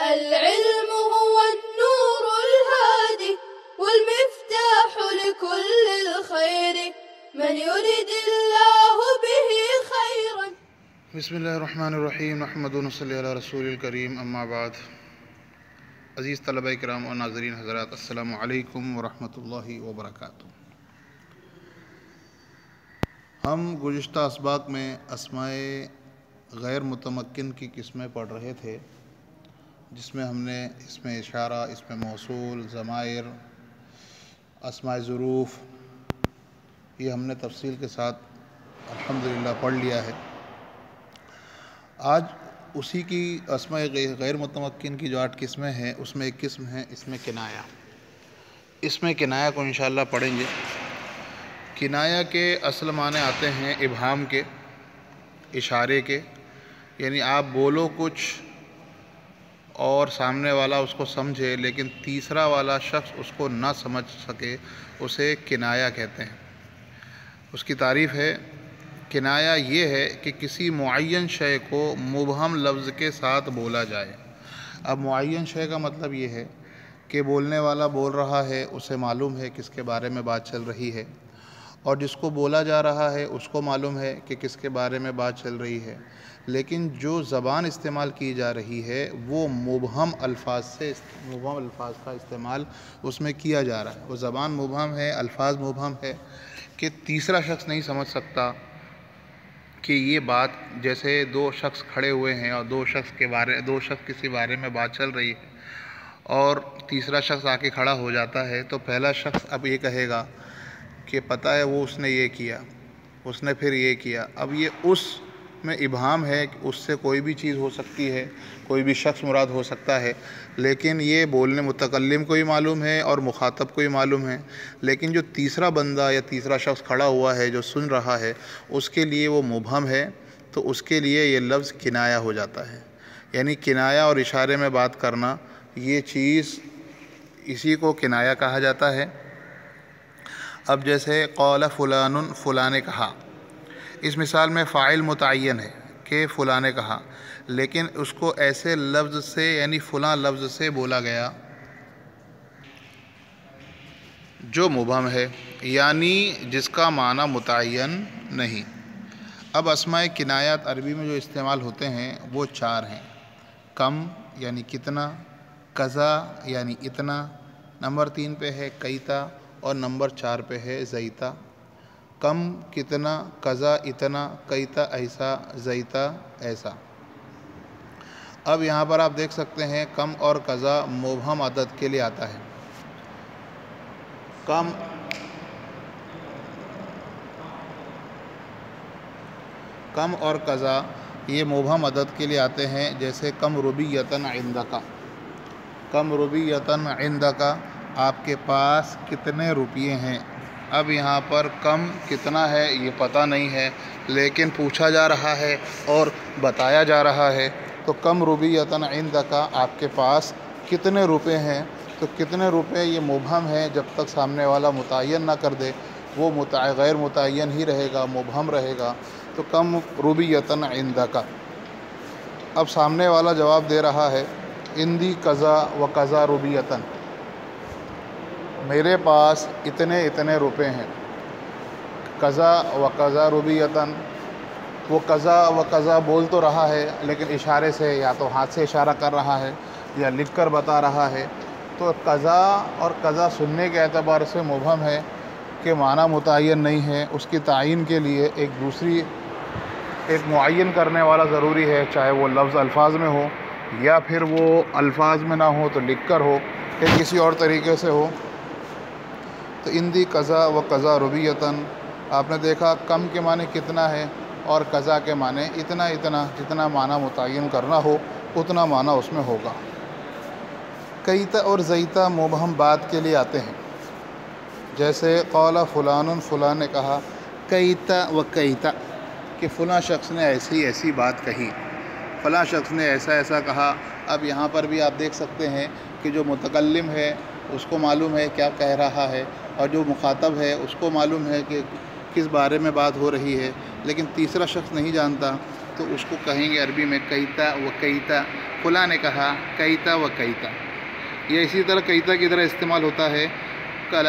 العلم هو النور الهادي والمفتاح لكل الخير من يريد الله به خيرا. بسم اللہ الرحمن الرحیم نحمد و نصلی علی رسول الکریم اما بعد. عزیز طلبہ کرام اور ناظرین حضرات، السلام علیکم ورحمۃ اللہ وبرکاتہ. ہم گزشتہ اسباق میں اسماء غیر متمکن کی قسمیں پڑھ رہے تھے، جس میں ہم نے اسم اشارہ، اسم موصول، ضمائر، اسماء ظروف، یہ ہم نے تفصیل کے ساتھ الحمدللہ پڑھ لیا ہے. آج اسی کی اسماء غیر متمکن کی جو 8 قسمیں ہیں، اس میں ایک قسم ہے اسم کنایہ. اسم کنایہ کو انشاءاللہ پڑھیں گے. کنایہ کے اصل معنی آتے ہیں ابہام کے، اشارے کے، یعنی آپ بولو کچھ اور سامنے والا اس کو سمجھے لیکن تیسرا والا شخص اس کو نہ سمجھ سکے، اسے کنایہ کہتے ہیں. اس کی تعریف ہے، کنایہ یہ ہے کہ کسی معین شے کو مبہم لفظ کے ساتھ بولا جائے. اب معین شے کا مطلب یہ ہے کہ بولنے والا بول رہا ہے، اسے معلوم ہے کس کے بارے میں بات چل رہی ہے، اور جس کو بولا جا رہا ہے اس کو معلوم ہے کہ کس کے بارے میں بات چل رہی ہے، لیکن جو زبان استعمال کی جا رہی ہے وہ مبہم الفاظ کا استعمال اس میں کیا جا رہا ہے. وہ زبان مبہم ہے، الفاظ مبہم ہے کہ تیسرا شخص نہیں سمجھ سکتا کہ یہ بات، جیسے 2 شخص کھڑے ہوئے ہیں اور 2 شخص کسی بارے میں بات چل رہی ہے اور تیسرا شخص آ کے کھڑا ہو جاتا ہے، تو پہلا شخص اب یہ کہے گا کہ پتہ ہے وہ اس نے یہ کیا، اس نے پھر یہ کیا. اب یہ اس میں ابہام ہے کہ اس سے کوئی بھی چیز ہو سکتی ہے، کوئی بھی شخص مراد ہو سکتا ہے، لیکن یہ بولنے متکلم کو ہی معلوم ہے اور مخاطب کو ہی معلوم ہے. لیکن جو تیسرا بندہ یا تیسرا شخص کھڑا ہوا ہے جو سن رہا ہے، اس کے لیے وہ مبہم ہے، تو اس کے لیے یہ لفظ کنایہ ہو جاتا ہے. یعنی کنایہ اور اشارے میں بات کرنا، یہ چیز اسی کو کنایہ کہا جاتا ہے. اب جیسے قال فلان، فلاں نے کہا، اس مثال میں فاعل متعین ہے کہ فلاں نے کہا، لیکن اس کو ایسے لفظ سے، یعنی فلاں لفظ سے بولا گیا جو مبہم ہے، یعنی جس کا معنی متعین نہیں. اب اسماء کنایات عربی میں جو استعمال ہوتے ہیں وہ 4 ہیں. کم یعنی کتنا، کذا یعنی اتنا، نمبر 3 پہ ہے کیتا، اور نمبر 4 پہ ہے زیتا. کم، کتنا، کذا، اتنا، کیتا، ایسا، زیتا، ایسا. اب یہاں پر آپ دیکھ سکتے ہیں کم اور کذا مبہم عدد کے لیے آتا ہے. کم اور کذا یہ مبہم عدد کے لیے آتے ہیں. جیسے کم ربیۃً عندک، کم ربیۃً عندک، آپ کے پاس کتنے روپیے ہیں. اب یہاں پر کم کتنا ہے یہ پتہ نہیں ہے، لیکن پوچھا جا رہا ہے اور بتایا جا رہا ہے، تو کم ربیۃً عندک، آپ کے پاس کتنے روپے ہیں. تو کتنے روپے یہ مبہم ہے، جب تک سامنے والا متعین نہ کر دے وہ غیر متعین ہی رہے گا، مبہم رہے گا. تو کم ربیۃً عندک. اب سامنے والا جواب دے رہا ہے عندی کذا و کذا ربیۃً، میرے پاس اتنے روپے ہیں. کذا و کذا ربیۃً، وہ کذا و کذا بول تو رہا ہے لیکن اشارے سے، یا تو ہاتھ سے اشارہ کر رہا ہے یا لکھ کر بتا رہا ہے. تو کذا اور کذا سننے کے اعتبار سے مبہم ہے کہ معنی متعین نہیں ہے. اس کی تعین کے لیے ایک معین کرنے والا ضروری ہے، چاہے وہ لفظ الفاظ میں ہو یا پھر وہ الفاظ میں نہ ہو تو لکھ کر ہو یا کسی اور طریقے سے ہو. تو اندی کذا و کذا ربیۃً، آپ نے دیکھا کم کے معنی کتنا ہے اور کذا کے معنی اتنا، جتنا معنی متعین کرنا ہو اتنا معنی اس میں ہوگا. کیتا اور زیتا مبہم بات کے لیے آتے ہیں. جیسے قال فلان، فلاں نے کہا، کیتا و کیتا، کہ فلاں شخص نے ایسی بات کہی، فلاں شخص نے ایسا کہا. اب یہاں پر بھی آپ دیکھ سکتے ہیں کہ جو متکلم ہے اس کو معلوم ہے کیا کہہ رہا ہے، اور جو مخاطب ہے اس کو معلوم ہے کہ کس بارے میں بات ہو رہی ہے، لیکن تیسرا شخص نہیں جانتا. تو اس کو کہیں گے عربی میں کیتا و کیتا، فلاں نے کہا کیتا و کیتا. یہ اسی طرح کیتا کی طرح استعمال ہوتا ہے قال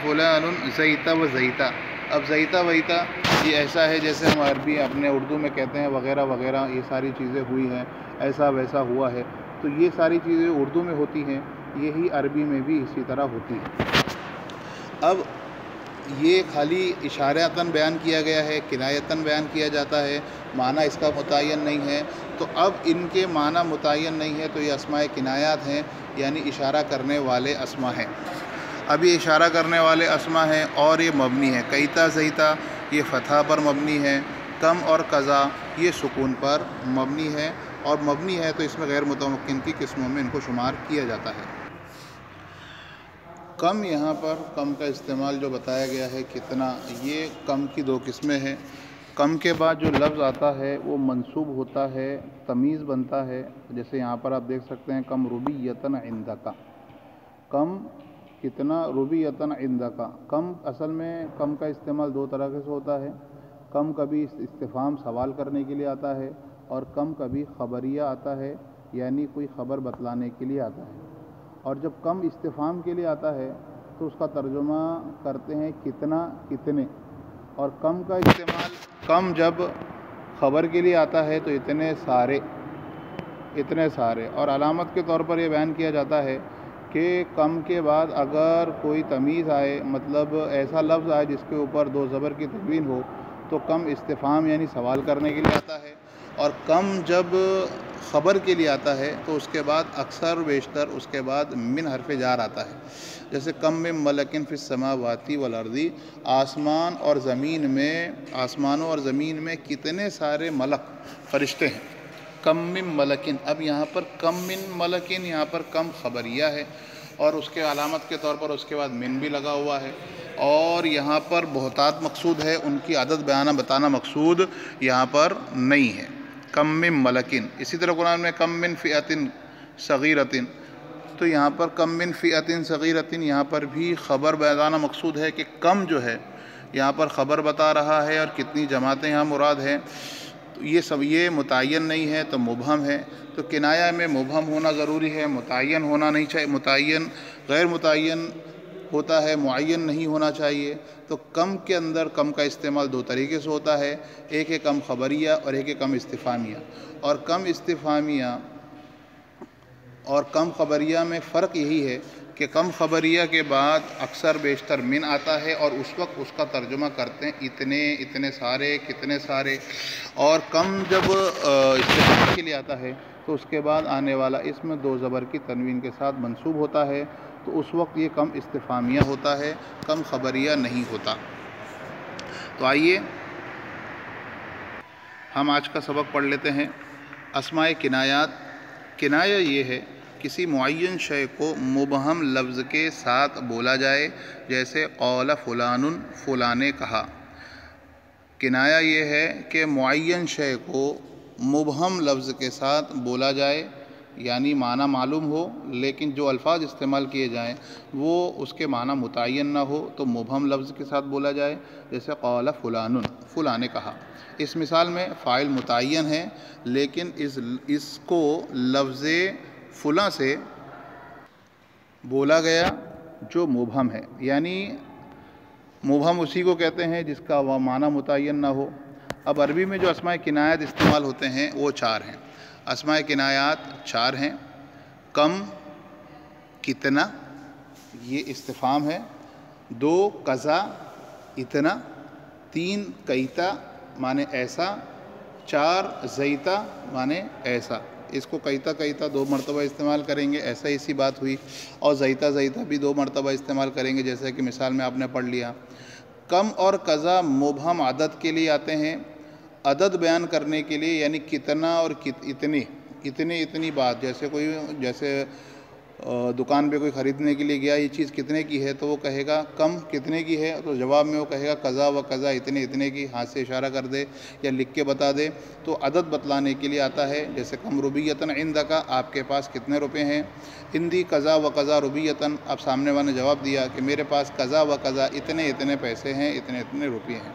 فلان زیتا و زیتا. اب زیتا ویتا یہ ایسا ہے جیسے ہم عربی اپنے اردو میں کہتے ہیں وغیرہ وغیرہ، یہ ساری چیزیں ہوئی ہیں، ایسا ویسا ہوا ہے. تو یہ ساری چیزیں اردو میں ہوتی ہیں، یہی عربی میں بھی اسی طرح ہوتی ہے. اب یہ خالی اشارتاً بیان کیا گیا ہے، کنایتاً بیان کیا جاتا ہے، معنی اس کا متعین نہیں ہے. تو اب ان کے معنی متعین نہیں ہے تو یہ اسماء کنایات ہیں، یعنی اشارہ کرنے والے اسماء ہیں. اب یہ اشارہ کرنے والے اسماء ہیں اور یہ مبنی ہے. کیتا زیتا یہ فتح پر مبنی ہے، کم اور قضا یہ سکون پر مبنی ہے، اور مبنی ہے تو اس میں غیر متمکن کی قسموں میں ان کو شمار کیا جاتا ہے. کم، یہاں پر کم کا استعمال جو بتایا گیا ہے کتنا، یہ کم کی دو قسمیں ہیں. کم کے بعد جو لفظ آتا ہے وہ منصوب ہوتا ہے، تمیز بنتا ہے. جیسے یہاں پر آپ دیکھ سکتے ہیں کم ربیتن عندک، کم کتنا ربیتن عندک. کم اصل میں کم کا استعمال دو طرح سے ہوتا ہے. کم کبھی استفہام سوال کرنے کے لیے آتا ہے، اور کم کبھی خبریہ آتا ہے، یعنی کوئی خبر بتلانے کے لیے آتا ہے. اور جب کم استفہام کے لیے آتا ہے تو اس کا ترجمہ کرتے ہیں کتنا، کتنے. اور کم کا استعمال، کم جب خبر کے لیے آتا ہے تو اتنے سارے، اتنے سارے. اور علامت کے طور پر یہ بیان کیا جاتا ہے کہ کم کے بعد اگر کوئی تمیز آئے، مطلب ایسا لفظ آئے جس کے اوپر دو زبر کی تنوین ہو، تو کم استفہام یعنی سوال کرنے کے لیے آتا ہے. اور کم جب خبر کے لیے آتا ہے تو اس کے بعد اکثر بیشتر اس کے بعد من حرف جار آتا ہے. جیسے کم من ملکن فی السماوات والارض، آسمان اور زمین میں، آسمانوں اور زمین میں کتنے سارے ملک فرشتے ہیں. کم من ملکن، اب یہاں پر کم من ملکن، یہاں پر کم خبریہ ہے، اور اس کے علامت کے طور پر اس کے بعد من بھی لگا ہوا ہے. اور یہاں پر بہتات مقصود ہے، ان کی عدد بتانا مقصود یہاں پر نہیں ہے. کم من ملکن. اسی طرح قرآن میں کم من فئۃ صغیرۃ، تو یہاں پر کم من فئۃ صغیرۃ، یہاں پر بھی خبر بتانا مقصود ہے کہ کم جو ہے یہاں پر خبر بتا رہا ہے، اور کتنی جماعتیں یہاں مراد ہیں. تو یہ سب یہ متعین نہیں ہے تو مبہم ہے. تو کنایہ میں مبہم ہونا ضروری ہے، متعین ہونا نہیں چاہیے. متعین غیر متعین ہوتا ہے، معین نہیں ہونا چاہیے. تو کم کے اندر کم کا استعمال دو طریقے سے ہوتا ہے، ایک ہے کم خبریہ اور ایک ہے کم استفہامیہ. اور کم استفہامیہ اور کم خبریہ میں فرق یہی ہے کہ کم خبریہ کے بعد اکثر بیشتر من آتا ہے، اور اس وقت اس کا ترجمہ کرتے ہیں اتنے، اتنے سارے، کتنے سارے. اور کم جب استفہام کے لیے آتا ہے تو اس کے بعد آنے والا اسم دو زبر کی تنوین کے ساتھ منصوب ہوتا ہے، تو اس وقت یہ کم استفہامیہ ہوتا ہے، کم خبریہ نہیں ہوتا. تو آئیے ہم آج کا سبق پڑھ لیتے ہیں. اسماء کنایات. کنایہ یہ ہے کسی معین شے کو مبہم لفظ کے ساتھ بولا جائے، جیسے قال فلان، فلاں نے کہا. کنایہ یہ ہے کہ معین شے کو مبہم لفظ کے ساتھ بولا جائے، یعنی معنی معلوم ہو لیکن جو الفاظ استعمال کیے جائیں وہ اس کے معنی متعین نہ ہو، تو مبہم لفظ کے ساتھ بولا جائے. جیسے قال فلان، فلاں نے کہا. اس مثال میں فاعل متعین ہے، لیکن اس کو لفظ فلاں سے بولا گیا جو مبہم ہے. یعنی مبہم اسی کو کہتے ہیں جس کا وہ معنی متعین نہ ہو. اب عربی میں جو اسماء کنایات استعمال ہوتے ہیں وہ چار ہیں. اسماء کنایات چار ہیں. کم، کتنا یہ استفہام ہے. دو قضا، اتنا. تین کیتا معنی ایسا. چار زیتا معنی ایسا. اس کو کیتا کیتا دو مرتبہ استعمال کریں گے، ایسا اسی بات ہوئی. اور زیتا زیتا بھی دو مرتبہ استعمال کریں گے، جیسا کہ مثال میں آپ نے پڑھ لیا. کم اور قضا مبہم عدد کے لیے آتے ہیں، عدد بیان کرنے کے لیے، یعنی کتنا اور اتنی بات. جیسے دکان پہ کوئی خریدنے کے لیے گیا، یہ چیز کتنے کی ہے تو وہ کہے گا کم کتنے کی ہے، تو جواب میں وہ کہے گا قضا و قضا، اتنے کی، ہاتھ سے اشارہ کر دے یا لکھ کے بتا دے. تو عدد بتلانے کے لیے آتا ہے. جیسے کم ربیتن عندک، آپ کے پاس کتنے روپے ہیں. عندی قضا و قضا ربیتن، اب سامنے والے نے جواب دیا کہ میرے پاس قضا و قضا اتنے پیسے ہیں، اتنے روپے ہیں.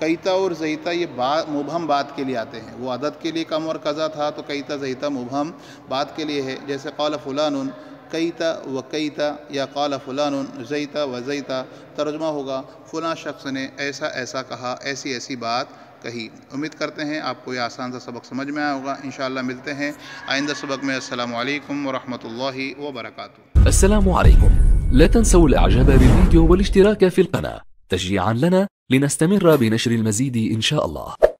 قیتا اور زیتا یہ مبہم بات کے لیے آتے ہیں. وہ عدد کے لیے کم اور قضا تھا تو قیتا زیتا مبہم بات کے لیے ہے. جیسے قال فلان قیتا و قیتا یا قال فلان زیتا و زیتا، ترجمہ ہوگا فلاں شخص نے ایسا ایسا کہا، ایسی ایسی بات کہی. امید کرتے ہیں آپ کو یہ آسان سا سبق سمجھ میں آیا ہوگا. انشاءاللہ ملتے ہیں آئندہ سبق میں. السلام علیکم ورحمۃ اللہ وبرکاتہ. السلام عليكم. لا تنسوا الإعجاب بالفيديو والاشتراك في القناة تشجيعا لنا لنستمر بنشر المزيد إن شاء الله.